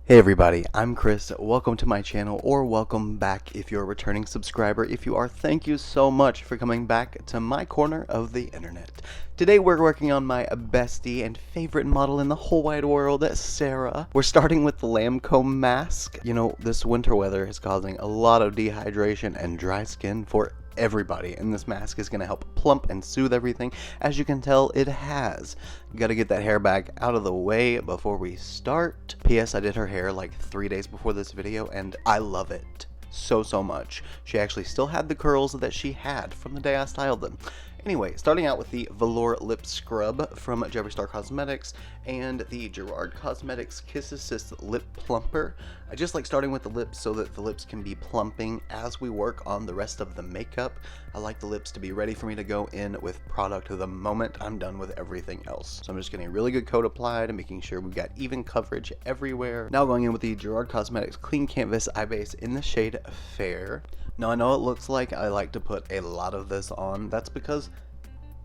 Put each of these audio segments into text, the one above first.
Hey everybody, I'm Chris. Welcome to my channel, or welcome back if you're a returning subscriber. If you are, thank you so much for coming back to my corner of the internet. Today we're working on my bestie and favorite model in the whole wide world, Sarah. We're starting with the lamb comb mask. You know, this winter weather is causing a lot of dehydration and dry skin for everybody, and this mask is going to help plump and soothe everything. As you can tell, it has. Got to get that hair back out of the way before we start. P.S. I did her hair like 3 days before this video, and I love it so much. She actually still had the curls that she had from the day I styled them. Anyway, starting out with the Velour Lip Scrub from Gerard Cosmetics and the Gerard Cosmetics Kiss Assist Lip Plumper. I just like starting with the lips so that the lips can be plumping as we work on the rest of the makeup. I like the lips to be ready for me to go in with product the moment I'm done with everything else. So I'm just getting a really good coat applied and making sure we've got even coverage everywhere. Now going in with the Gerard Cosmetics Clean Canvas Eye Base in the shade Fair. Now I know it looks like I like to put a lot of this on. That's because,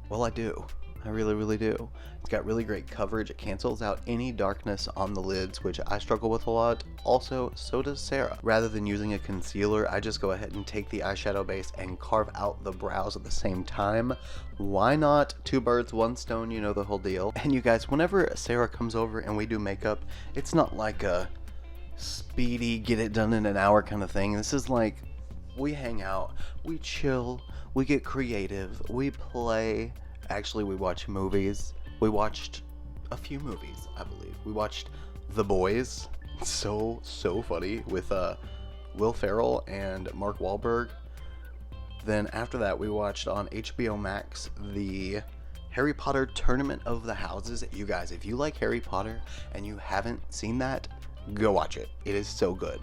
well, I do. I really do. It's got really great coverage. It cancels out any darkness on the lids, which I struggle with a lot. Also, so does Sarah. Rather than using a concealer, I just go ahead and take the eyeshadow base and carve out the brows at the same time. Why not? Two birds, one stone, you know the whole deal. And you guys, whenever Sarah comes over and we do makeup, it's not like a speedy, get it done in an hour kind of thing. This is like, we hang out, we chill, we get creative, we play. Actually, we watch movies. We watched a few movies, I believe. We watched The Boys. So funny with Will Ferrell and Mark Wahlberg. Then after that, we watched on HBO Max the Harry Potter Tournament of the Houses. You guys, if you like Harry Potter and you haven't seen that, go watch it. It is so good.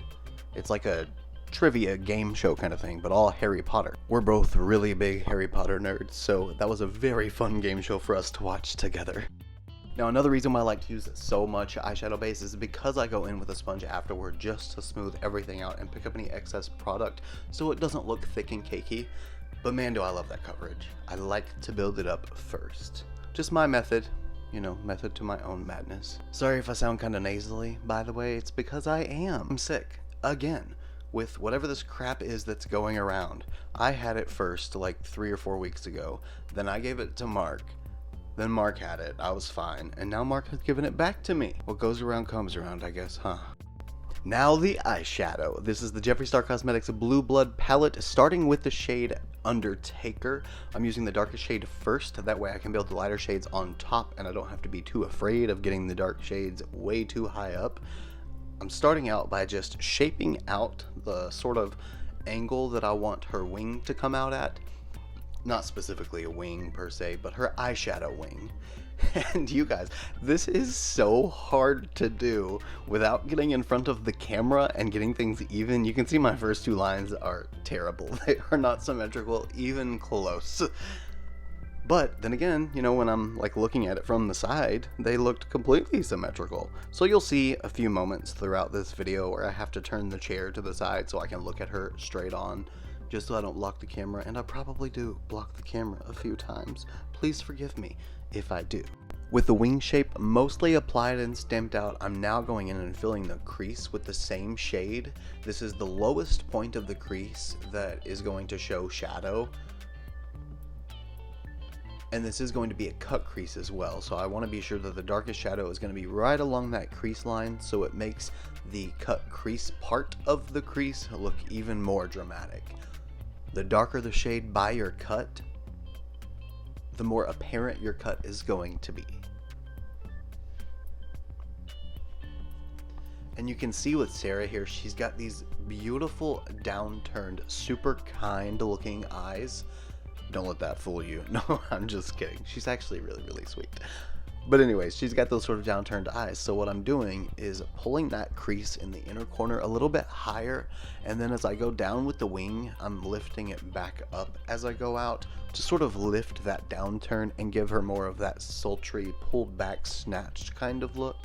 It's like a trivia game show kind of thing, but all Harry Potter. We're both really big Harry Potter nerds, so that was a very fun game show for us to watch together. Now, another reason why I like to use so much eyeshadow base is because I go in with a sponge afterward just to smooth everything out and pick up any excess product so it doesn't look thick and cakey. But man, do I love that coverage. I like to build it up first. Just my method. You know, method to my own madness. Sorry if I sound kind of nasally, by the way. It's because I am. I'm sick. Again. With whatever this crap is that's going around. I had it first like 3 or 4 weeks ago. Then I gave it to Mark. Then Mark had it. I was fine. And now Mark has given it back to me. What goes around comes around, I guess, huh? Now the eyeshadow. This is the Jeffree Star Cosmetics Blue Blood palette, starting with the shade Undertaker. I'm using the darkest shade first. That way I can build the lighter shades on top and I don't have to be too afraid of getting the dark shades way too high up. I'm starting out by just shaping out the sort of angle that I want her wing to come out at. Not specifically a wing per se, but her eyeshadow wing. And you guys, this is so hard to do without getting in front of the camera and getting things even. You can see my first two lines are terrible. They are not symmetrical, even close. But then again, you know, when I'm like looking at it from the side, they looked completely symmetrical. So you'll see a few moments throughout this video where I have to turn the chair to the side so I can look at her straight on, just so I don't block the camera. And I probably do block the camera a few times. Please forgive me if I do. With the wing shape mostly applied and stamped out, I'm now going in and filling the crease with the same shade. This is the lowest point of the crease that is going to show shadow. And this is going to be a cut crease as well, so I want to be sure that the darkest shadow is going to be right along that crease line, so it makes the cut crease part of the crease look even more dramatic. The darker the shade by your cut, the more apparent your cut is going to be. And you can see with Sarah here, she's got these beautiful downturned, super kind looking eyes. Don't let that fool you. No, I'm just kidding. She's actually really sweet. But anyways, she's got those sort of downturned eyes. So what I'm doing is pulling that crease in the inner corner a little bit higher. And then as I go down with the wing, I'm lifting it back up as I go out to sort of lift that downturn and give her more of that sultry, pulled back, snatched kind of look.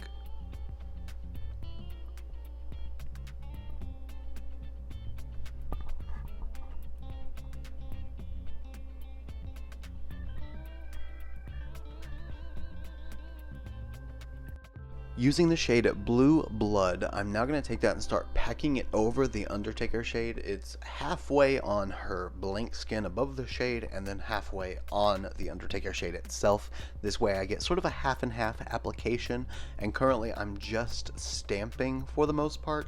Using the shade Blue Blood, I'm now going to take that and start packing it over the Undertaker shade. It's halfway on her blank skin above the shade and then halfway on the Undertaker shade itself. This way I get sort of a half and half application, and currently I'm just stamping for the most part.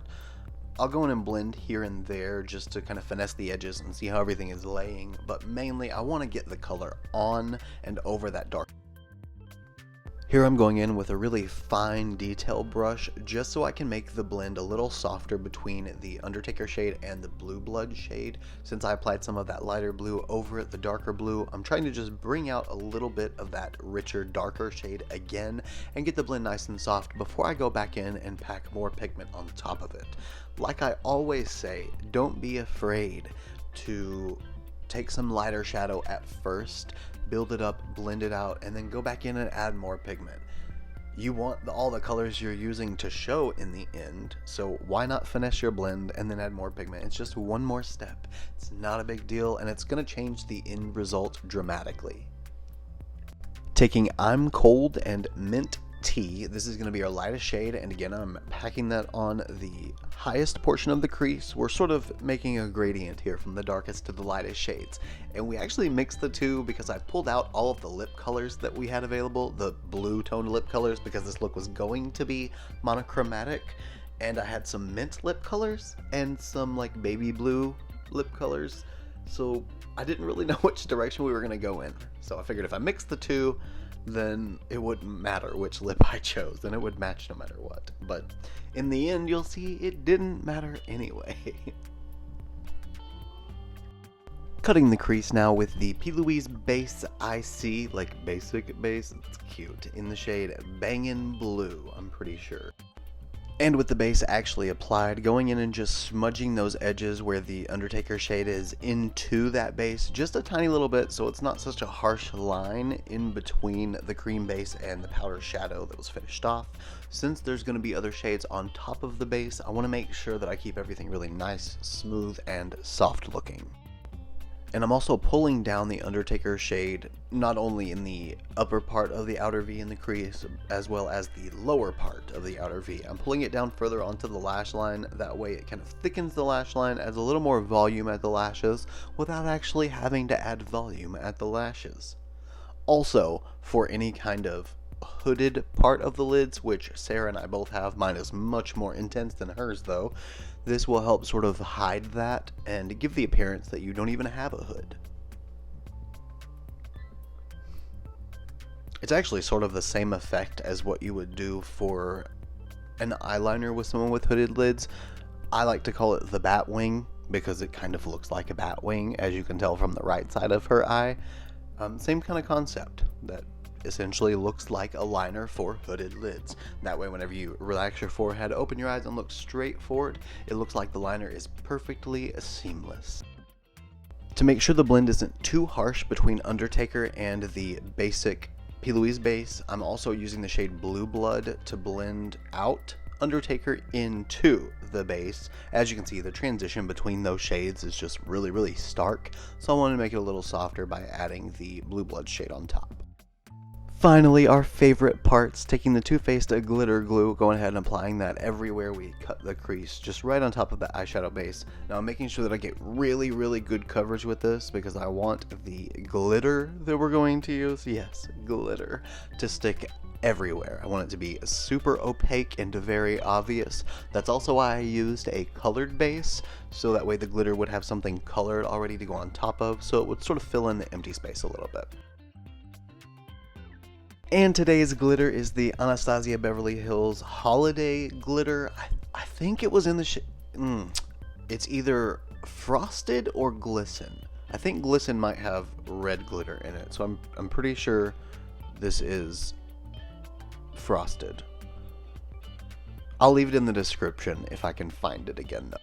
I'll go in and blend here and there just to kind of finesse the edges and see how everything is laying, but mainly I want to get the color on and over that dark. Here I'm going in with a really fine detail brush just so I can make the blend a little softer between the Undertaker shade and the Blue Blood shade. Since I applied some of that lighter blue over the darker blue, I'm trying to just bring out a little bit of that richer, darker shade again and get the blend nice and soft before I go back in and pack more pigment on top of it. Like I always say, don't be afraid to take some lighter shadow at first, build it up, blend it out, and then go back in and add more pigment. You want all the colors you're using to show in the end, so why not finesse your blend and then add more pigment? It's just one more step. It's not a big deal, and it's going to change the end result dramatically. Taking I'm Cold and Mint Tea, this is going to be our lightest shade, and again I'm packing that on the highest portion of the crease. We're sort of making a gradient here from the darkest to the lightest shades, and we actually mixed the two because I pulled out all of the lip colors that we had available, the blue toned lip colors, because this look was going to be monochromatic, and I had some mint lip colors and some like baby blue lip colors, so I didn't really know which direction we were going to go in. So I figured if I mixed the two, then it wouldn't matter which lip I chose, and it would match no matter what. But in the end, you'll see it didn't matter anyway. Cutting the crease now with the P. Louise Base IC, like basic base, it's cute, in the shade Bangin' Blue, I'm pretty sure. And with the base actually applied, going in and just smudging those edges where the Undertaker shade is into that base just a tiny little bit, so it's not such a harsh line in between the cream base and the powder shadow that was finished off. Since there's going to be other shades on top of the base, I want to make sure that I keep everything really nice, smooth, and soft looking. And I'm also pulling down the Undertaker shade, not only in the upper part of the outer V in the crease, as well as the lower part of the outer V. I'm pulling it down further onto the lash line, that way it kind of thickens the lash line, adds a little more volume at the lashes, without actually having to add volume at the lashes. Also, for any kind of hooded part of the lids, which Sarah and I both have, mine is much more intense than hers though, this will help sort of hide that and give the appearance that you don't even have a hood. It's actually sort of the same effect as what you would do for an eyeliner with someone with hooded lids. I like to call it the bat wing because it kind of looks like a bat wing, as you can tell from the right side of her eye. Same kind of concept, that essentially looks like a liner for hooded lids. That way whenever you relax your forehead, open your eyes and look straight forward, it looks like the liner is perfectly seamless. To make sure the blend isn't too harsh between Undertaker and the basic P. Louise base, I'm also using the shade Blue Blood to blend out Undertaker into the base. As you can see, the transition between those shades is just really stark, so I wanted to make it a little softer by adding the Blue Blood shade on top. Finally, our favorite parts, taking the Too Faced glitter glue, going ahead and applying that everywhere we cut the crease, just right on top of the eyeshadow base. Now I'm making sure that I get really good coverage with this because I want the glitter that we're going to use, yes, glitter, to stick everywhere. I want it to be super opaque and very obvious. That's also why I used a colored base, so that way the glitter would have something colored already to go on top of, so it would sort of fill in the empty space a little bit. And today's glitter is the Anastasia Beverly Hills Holiday Glitter. I think it was in the it's either Frosted or Glisten. I think Glisten might have red glitter in it, so I'm pretty sure this is Frosted. I'll leave it in the description if I can find it again though.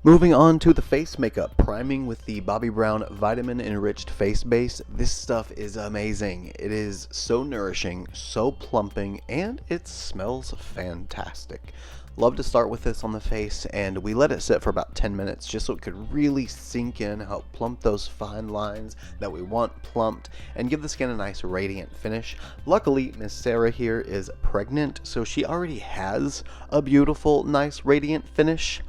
Moving on to the face makeup, priming with the Bobbi Brown Vitamin Enriched Face Base. This stuff is amazing. It is so nourishing, so plumping, and it smells fantastic. Love to start with this on the face, and we let it sit for about 10 minutes just so it could really sink in, help plump those fine lines that we want plumped, and give the skin a nice radiant finish. Luckily, Miss Sarah here is pregnant, so she already has a beautiful, nice radiant finish.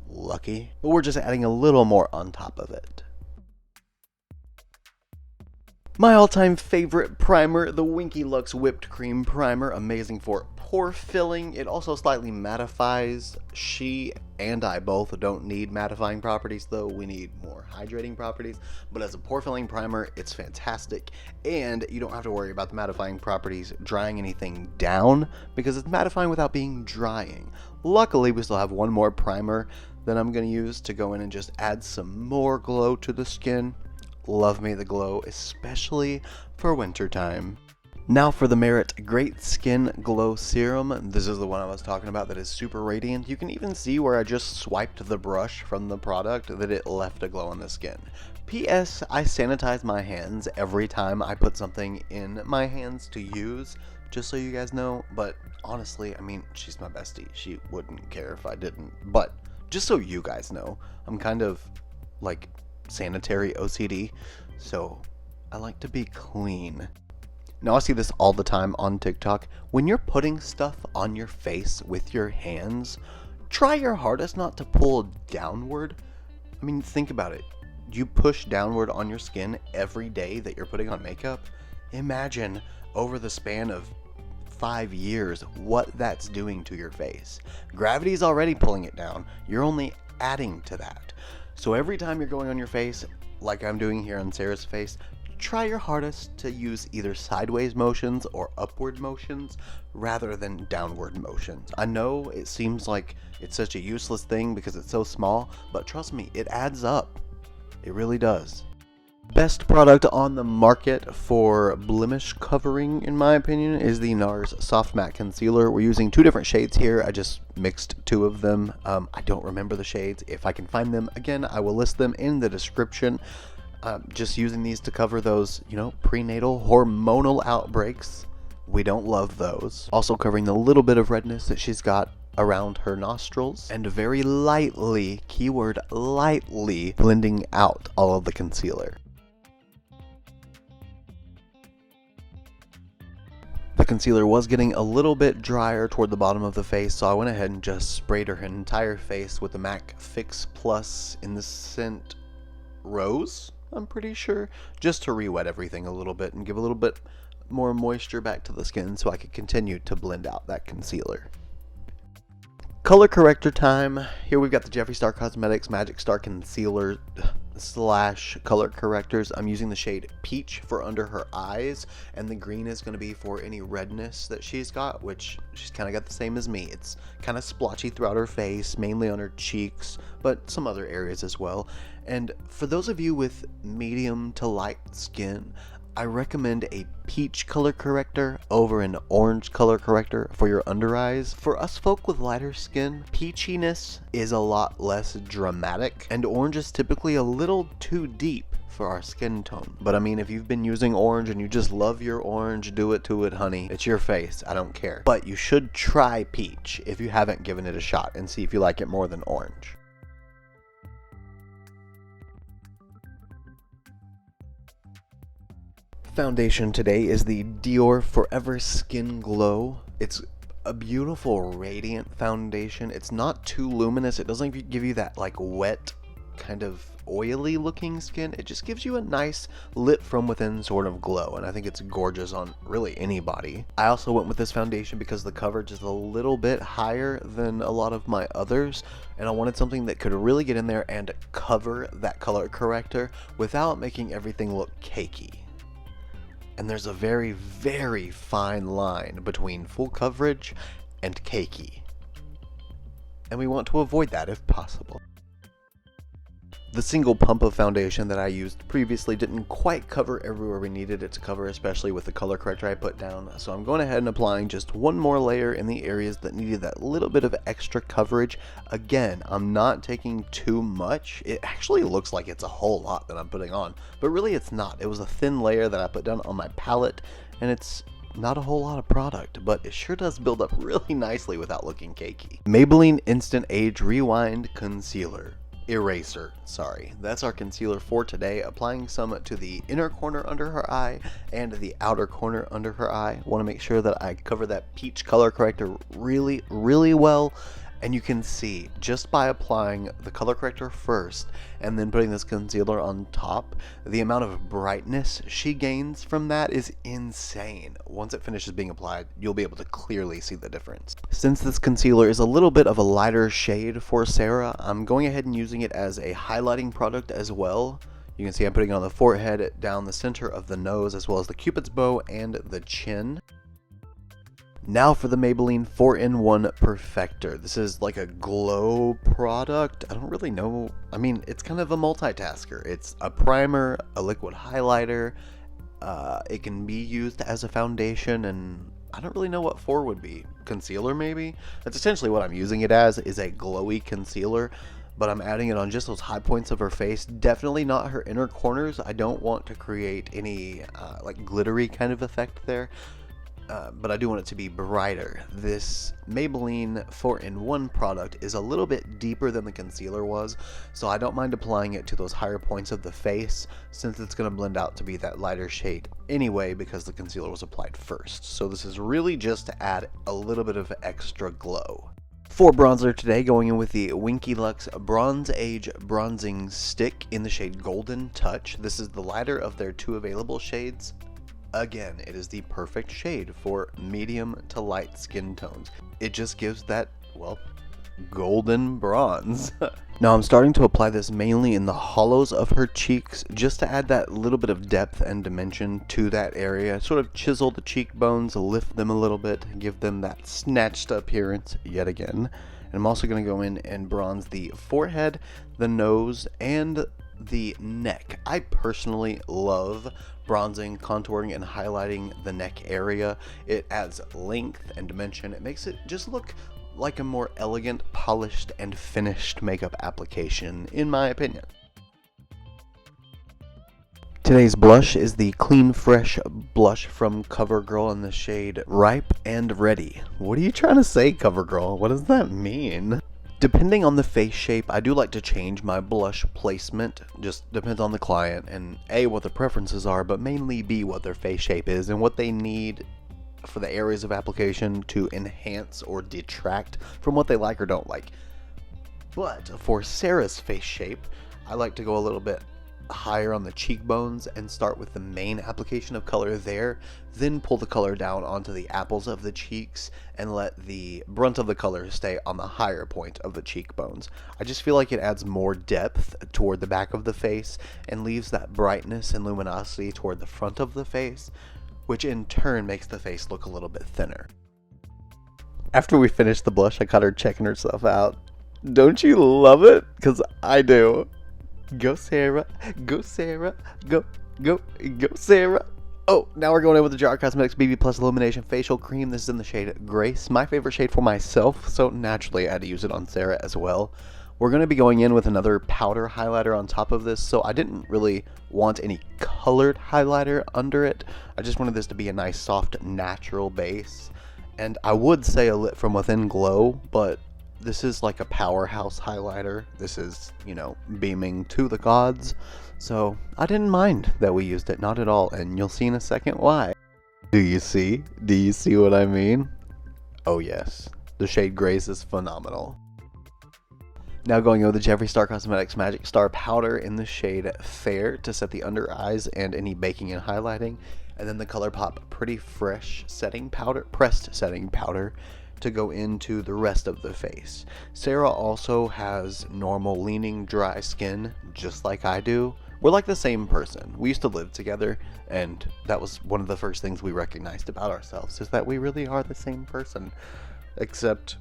Lucky. But we're just adding a little more on top of it. My all-time favorite primer, the Winky Lux Whipped Cream Primer, amazing for pore filling. It also slightly mattifies. She and I both don't need mattifying properties though, we need more hydrating properties, but as a pore filling primer, it's fantastic, and you don't have to worry about the mattifying properties drying anything down, because it's mattifying without being drying. Luckily, we still have one more primer that I'm going to use to go in and just add some more glow to the skin. Love me the glow, especially for wintertime. Now for the Merit Great Skin Glow Serum. This is the one I was talking about that is super radiant. You can even see where I just swiped the brush from the product that it left a glow on the skin. P.S. I sanitize my hands every time I put something in my hands to use, just so you guys know. But honestly, I mean, she's my bestie. She wouldn't care if I didn't. But just so you guys know, I'm kind of like sanitary OCD, so I like to be clean. Now I see this all the time on TikTok. When you're putting stuff on your face with your hands, try your hardest not to pull downward. I mean, think about it. You push downward on your skin every day that you're putting on makeup. Imagine over the span of 5 years what that's doing to your face. Gravity's already pulling it down. You're only adding to that. So every time you're going on your face, like I'm doing here on Sarah's face, try your hardest to use either sideways motions or upward motions rather than downward motions. I know it seems like it's such a useless thing because it's so small, but trust me, it adds up. It really does. Best product on the market for blemish covering, in my opinion, is the NARS Soft Matte Concealer. We're using 2 different shades here. I just mixed 2 of them. I don't remember the shades. If I can find them, again, I will list them in the description. Just using these to cover those, prenatal hormonal outbreaks. We don't love those. Also covering the little bit of redness that she's got around her nostrils, and very lightly, keyword lightly, blending out all of the concealer. The concealer was getting a little bit drier toward the bottom of the face, so I went ahead and just sprayed her entire face with the MAC Fix Plus in the scent Rose, I'm pretty sure, just to re-wet everything a little bit and give a little bit more moisture back to the skin so I could continue to blend out that concealer. Color corrector time. Here we've got the Jeffree Star Cosmetics Magic Star Concealer / color correctors. I'm using the shade Peach for under her eyes, and the green is going to be for any redness that she's got, which she's kind of got the same as me. It's kind of splotchy throughout her face, mainly on her cheeks, but some other areas as well. And for those of you with medium to light skin, I recommend a peach color corrector over an orange color corrector for your under eyes. For us folk with lighter skin, peachiness is a lot less dramatic, and orange is typically a little too deep for our skin tone. But I mean, if you've been using orange and you just love your orange, do it to it, honey. It's your face, I don't care. But you should try peach if you haven't given it a shot and see if you like it more than orange. Foundation today is the Dior Forever Skin Glow. It's a beautiful radiant foundation. It's not too luminous. It doesn't give you that like wet kind of oily looking skin. It just gives you a nice lit from within sort of glow, and I think it's gorgeous on really anybody. I also went with this foundation because the coverage is a little bit higher than a lot of my others, and I wanted something that could really get in there and cover that color corrector without making everything look cakey. And there's a very, very fine line between full coverage and cakey, and we want to avoid that if possible. The single pump of foundation that I used previously didn't quite cover everywhere we needed it to cover, especially with the color corrector I put down, so I'm going ahead and applying just one more layer in the areas that needed that little bit of extra coverage. Again, I'm not taking too much. It actually looks like it's a whole lot that I'm putting on, but really it's not. It was a thin layer that I put down on my palette, and it's not a whole lot of product, but it sure does build up really nicely without looking cakey. Maybelline Instant Age Rewind Concealer. Eraser, sorry. That's our concealer for today. Applying some to the inner corner under her eye and the outer corner under her eye. Want to make sure that I cover that peach color corrector really, really well. And you can see, just by applying the color corrector first and then putting this concealer on top, the amount of brightness she gains from that is insane. Once it finishes being applied, you'll be able to clearly see the difference. Since this concealer is a little bit of a lighter shade for Sarah, I'm going ahead and using it as a highlighting product as well. You can see I'm putting it on the forehead, down the center of the nose, as well as the cupid's bow and the chin. Now for the Maybelline 4-in-1 Perfector. This is like a glow product. I don't really know. I mean, it's kind of a multitasker. It's a primer, a liquid highlighter. It can be used as a foundation, and I don't really know what 4 would be. Concealer, maybe? That's essentially what I'm using it as, is a glowy concealer. But I'm adding it on just those high points of her face. Definitely not her inner corners. I don't want to create any like glittery kind of effect there. But I do want it to be brighter. This Maybelline 4-in-1 product is a little bit deeper than the concealer was, so I don't mind applying it to those higher points of the face, since it's going to blend out to be that lighter shade anyway, because the concealer was applied first. So this is really just to add a little bit of extra glow. For bronzer today, going in with the Winky Lux Bronze Age Bronzing Stick in the shade Golden Touch. This is the lighter of their 2 available shades. Again, it is the perfect shade for medium to light skin tones. It just gives that, well, golden bronze. Now I'm starting to apply this mainly in the hollows of her cheeks, just to add that little bit of depth and dimension to that area. Sort of chisel the cheekbones, lift them a little bit, give them that snatched appearance yet again. And I'm also going to go in and bronze the forehead, the nose, and the neck. I personally love bronzing, contouring, and highlighting the neck area. It adds length and dimension. It makes it just look like a more elegant, polished, and finished makeup application, in my opinion. Today's blush is the Clean Fresh blush from CoverGirl in the shade Ripe and Ready. What are you trying to say, CoverGirl? What does that mean? Depending on the face shape, I do like to change my blush placement. Just depends on the client and A, what their preferences are, but mainly B, what their face shape is and what they need for the areas of application to enhance or detract from what they like or don't like. But for Sarah's face shape, I like to go a little bit higher on the cheekbones and start with the main application of color there, then pull the color down onto the apples of the cheeks and let the brunt of the color stay on the higher point of the cheekbones. I just feel like it adds more depth toward the back of the face and leaves that brightness and luminosity toward the front of the face, which in turn makes the face look a little bit thinner. After we finished the blush, I caught her checking herself out. Don't you love it? Because I do. Go Sarah, go Sarah, go Sarah. Oh, now we're going in with the Gerard Cosmetics BB Plus Illumination Facial Cream. This is in the shade Grace, my favorite shade for myself, so naturally I had to use it on Sarah as well. We're going to be going in with another powder highlighter on top of this, so I didn't really want any colored highlighter under it. I just wanted this to be a nice, soft, natural base. And I would say a Lit From Within glow, but this is like a powerhouse highlighter. This is, you know, beaming to the gods. So I didn't mind that we used it, not at all. And you'll see in a second why. Do you see? Do you see what I mean? Oh yes, the shade Grace is phenomenal. Now going over the Jeffree Star Cosmetics Magic Star Powder in the shade Fair to set the under eyes and any baking and highlighting. And then the ColourPop Pretty Fresh setting powder, pressed setting powder, to go into the rest of the face. Sarah also has normal leaning dry skin, just like I do. We're like the same person. We used to live together, and that was one of the first things we recognized about ourselves, is that we really are the same person. Except,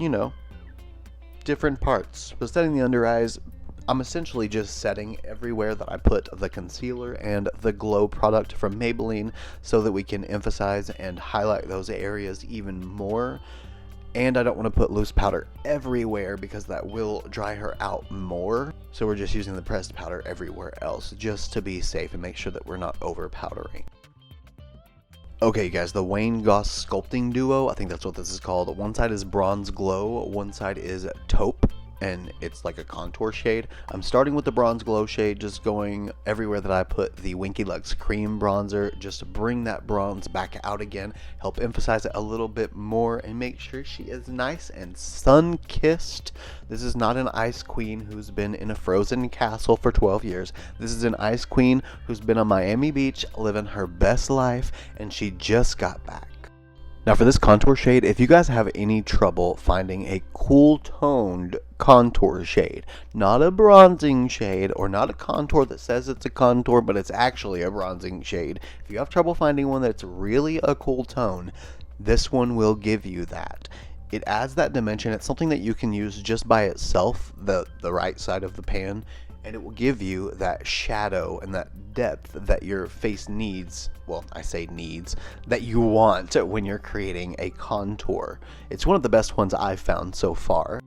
you know, different parts. But setting the under eyes, I'm essentially just setting everywhere that I put the concealer and the glow product from Maybelline so that we can emphasize and highlight those areas even more. And I don't want to put loose powder everywhere because that will dry her out more. So we're just using the pressed powder everywhere else just to be safe and make sure that we're not over powdering. Okay guys, the Wayne Goss Sculpting Duo, I think that's what this is called. One side is Bronze Glow, one side is Taupe, and it's like a contour shade. I'm starting with the Bronze Glow shade, just going everywhere that I put the Winky Lux Cream Bronzer, just to bring that bronze back out again, help emphasize it a little bit more, and make sure she is nice and sun-kissed. This is not an Ice Queen who's been in a frozen castle for 12 years. This is an Ice Queen who's been on Miami Beach living her best life, and she just got back. Now for this contour shade, if you guys have any trouble finding a cool toned contour shade, not a bronzing shade or not a contour that says it's a contour but it's actually a bronzing shade, if you have trouble finding one that's really a cool tone, this one will give you that. It adds that dimension. It's something that you can use just by itself, the right side of the pan, and it will give you that shadow and that depth that your face needs. Well, I say needs, that you want when you're creating a contour. It's one of the best ones I've found so far.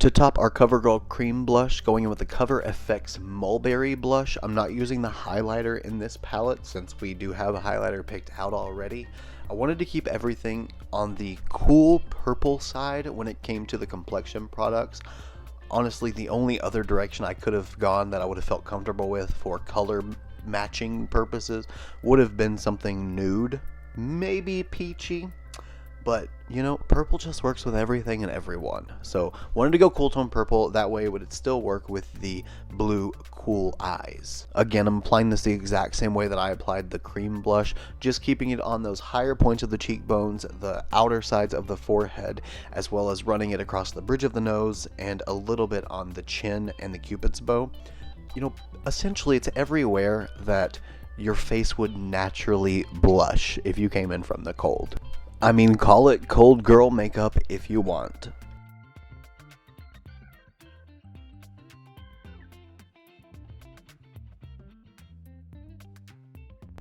To top our CoverGirl cream blush, going in with the Cover FX Mulberry blush. I'm not using the highlighter in this palette since we do have a highlighter picked out already. I wanted to keep everything on the cool purple side when it came to the complexion products. Honestly, the only other direction I could have gone that I would have felt comfortable with for color matching purposes would have been something nude, maybe peachy, but you know, purple just works with everything and everyone. So wanted to go cool tone purple, that way it would still work with the blue cool eyes. Again, I'm applying this the exact same way that I applied the cream blush, just keeping it on those higher points of the cheekbones, the outer sides of the forehead, as well as running it across the bridge of the nose and a little bit on the chin and the cupid's bow. You know, essentially it's everywhere that your face would naturally blush if you came in from the cold. I mean, call it cold girl makeup if you want.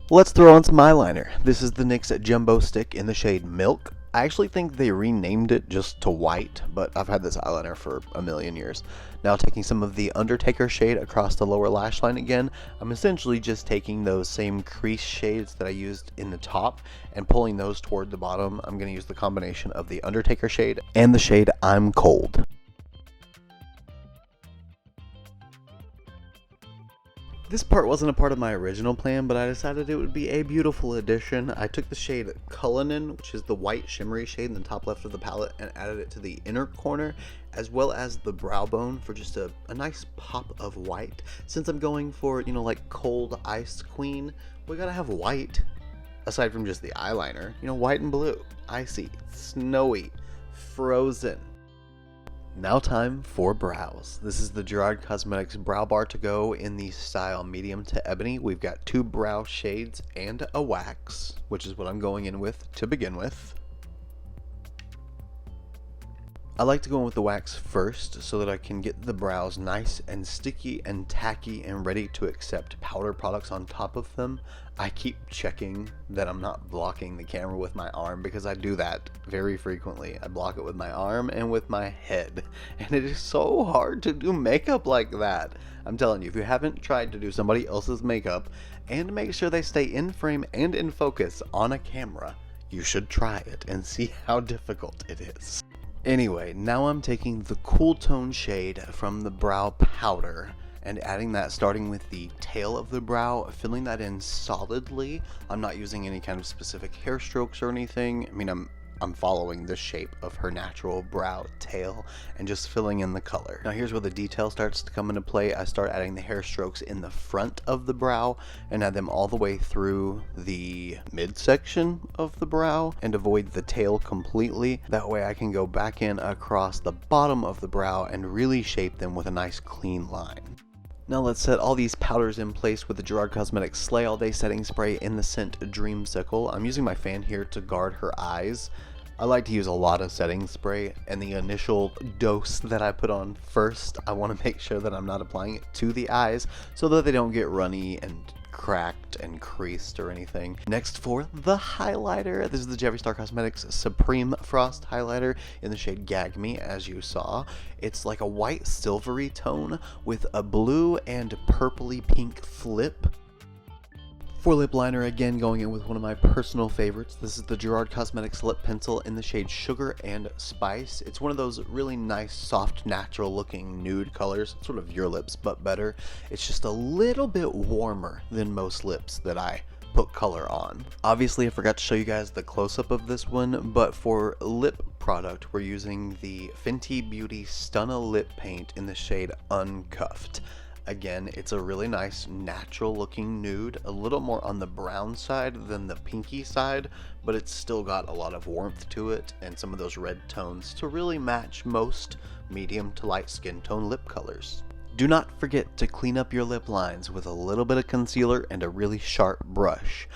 Let's throw on some eyeliner. This is the NYX Jumbo Stick in the shade Milk. I actually think they renamed it just to white, but I've had this eyeliner for a million years. Now taking some of the Undertaker shade across the lower lash line again, I'm essentially just taking those same crease shades that I used in the top and pulling those toward the bottom. I'm going to use the combination of the Undertaker shade and the shade I'm Cold. This part wasn't a part of my original plan, but I decided it would be a beautiful addition. I took the shade Cullinan, which is the white shimmery shade in the top left of the palette, and added it to the inner corner, as well as the brow bone for just a nice pop of white. Since I'm going for, you know, like cold Ice Queen, we gotta have white, aside from just the eyeliner. You know, white and blue, icy, snowy, frozen. Now time for brows. This is the Gerard Cosmetics Brow Bar to Go in the style medium to ebony. We've got two brow shades and a wax, which is what I'm going in with to begin with. I like to go in with the wax first so that I can get the brows nice and sticky and tacky and ready to accept powder products on top of them. I keep checking that I'm not blocking the camera with my arm because I do that very frequently. I block it with my arm and with my head, and it is so hard to do makeup like that. I'm telling you, if you haven't tried to do somebody else's makeup and make sure they stay in frame and in focus on a camera, you should try it and see how difficult it is. Anyway, now I'm taking the cool tone shade from the brow powder and adding that starting with the tail of the brow, filling that in solidly. I'm not using any kind of specific hair strokes or anything. I mean, I'm following the shape of her natural brow tail and just filling in the color. Now here's where the detail starts to come into play. I start adding the hair strokes in the front of the brow and add them all the way through the midsection of the brow and avoid the tail completely. That way I can go back in across the bottom of the brow and really shape them with a nice clean line. Now let's set all these powders in place with the Gerard Cosmetics Slay All Day Setting Spray in the scent Dreamsicle. I'm using my fan here to guard her eyes. I like to use a lot of setting spray, and the initial dose that I put on first, I want to make sure that I'm not applying it to the eyes so that they don't get runny and cracked and creased or anything. Next for the highlighter, this is the Jeffree Star Cosmetics Supreme Frost Highlighter in the shade Gag Me, as you saw. It's like a white silvery tone with a blue and purpley pink flip. For lip liner, again going in with one of my personal favorites. This is the Gerard Cosmetics lip pencil in the shade Sugar and Spice. It's one of those really nice, soft, natural looking nude colors. Sort of your lips, but better. It's just a little bit warmer than most lips that I put color on. Obviously I forgot to show you guys the close-up of this one, but for lip product we're using the Fenty Beauty Stunna lip paint in the shade Uncuffed. Again, it's a really nice natural looking nude, a little more on the brown side than the pinky side, but it's still got a lot of warmth to it and some of those red tones to really match most medium to light skin tone lip colors. Do not forget to clean up your lip lines with a little bit of concealer and a really sharp brush.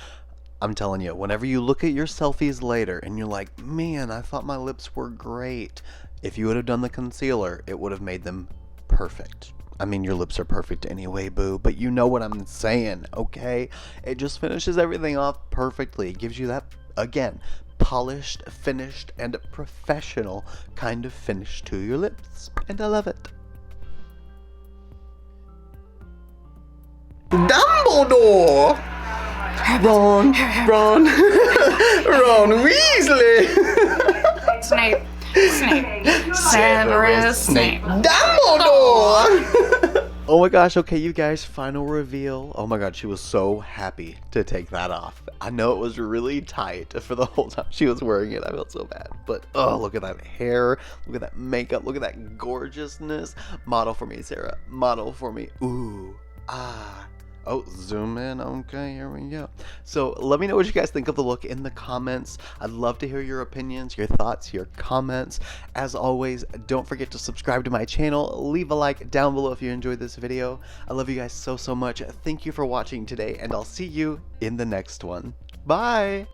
I'm telling you, whenever you look at your selfies later and you're like, man, I thought my lips were great, if you would have done the concealer, it would have made them perfect. I mean, your lips are perfect anyway, boo, but you know what I'm saying, okay? It just finishes everything off perfectly. It gives you that, again, polished, finished, and professional kind of finish to your lips. And I love it. Dumbledore! Ron Weasley! Snape. Severus Snape. Dumbledore! Oh my gosh, okay, you guys, final reveal. Oh my god, she was so happy to take that off. I know it was really tight for the whole time she was wearing it. I felt so bad. But, oh, look at that hair. Look at that makeup. Look at that gorgeousness. Model for me, Sarah. Model for me. Ooh. Ah. Oh, zoom in. Okay, here we go. So let me know what you guys think of the look in the comments. I'd love to hear your opinions, your thoughts, your comments. As always, don't forget to subscribe to my channel. Leave a like down below if you enjoyed this video. I love you guys so much. Thank you for watching today, and I'll see you in the next one. Bye!